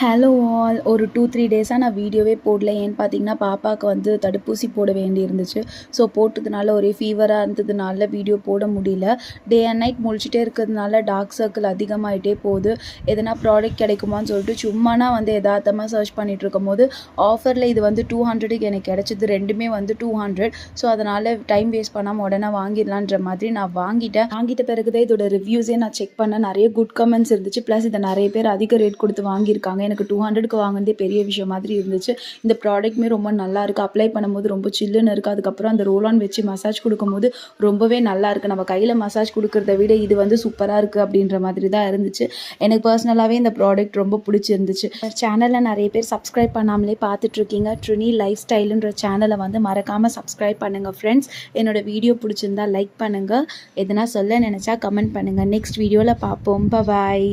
Hello all. ஒரு 2-3 டேஸாக நான் வீடியோவே போடல. ஏன்னு பார்த்தீங்கன்னா, பாப்பாவுக்கு வந்து தடுப்பூசி போட வேண்டி இருந்துச்சு. ஸோ போட்டதுனால ஒரே ஃபீவராக இருந்ததுனால வீடியோ போட முடியல. டே அண்ட் நைட் முழிச்சிட்டே இருக்கிறதுனால டார்க் சர்க்கிள் அதிகமாகிட்டே போகுது. எதனா ப்ராடக்ட் கிடைக்குமான்னு சொல்லிட்டு சும்மா நான் வந்து எதார்த்தமாக சர்ச் பண்ணிட்டு இருக்கும்போது ஆஃபரில் இது வந்து 200க்கு எனக்கு கிடச்சிது. ரெண்டுமே வந்து 200. ஸோ அதனால் டைம் வேஸ்ட் பண்ணாமல் உடனே வாங்கிடலான்ற மாதிரி நான் வாங்கிட்ட பிறகு தான் இதோட ரிவ்யூஸே நான் செக் பண்ணேன். நிறைய குட் கமெண்ட்ஸ் இருந்துச்சு. ப்ளஸ் இதை நிறைய பேர் அதிக ரேட் கொடுத்து வாங்கியிருக்காங்க. எனக்கு 200க்கு வாங்கினதே பெரிய விஷயம் மாதிரி இருந்துச்சு. இந்த ப்ராடக்ட்டுமே ரொம்ப நல்லா இருக்குது. அப்ளை பண்ணும்போது ரொம்ப சில்லுன்னு இருக்குது. அதுக்கப்புறம் அந்த ரோல் ஆன் வச்சு மசாஜ் கொடுக்கும்போது ரொம்பவே நல்லா இருக்குது. நம்ம கையில் மசாஜ் கொடுக்குறத விட இது வந்து சூப்பராக இருக்குது அப்படின்ற மாதிரி தான் இருந்துச்சு. எனக்கு பர்சனலாகவே இந்த ப்ராடக்ட் ரொம்ப பிடிச்சிருந்துச்சு. சேனலில் நிறைய பேர் சப்ஸ்கிரைப் பண்ணாமலே பார்த்துட்ருக்கீங்க. ட்ரினி லைஃப் ஸ்டைலுன்ற சேனலை வந்து மறக்காமல் சப்ஸ்கிரைப் பண்ணுங்கள் ஃப்ரெண்ட்ஸ். என்னோடய வீடியோ பிடிச்சிருந்தா லைக் பண்ணுங்கள். எதனா சொல்ல நினச்சா கமெண்ட் பண்ணுங்கள். நெக்ஸ்ட் வீடியோவில் பார்ப்போம். பாய்.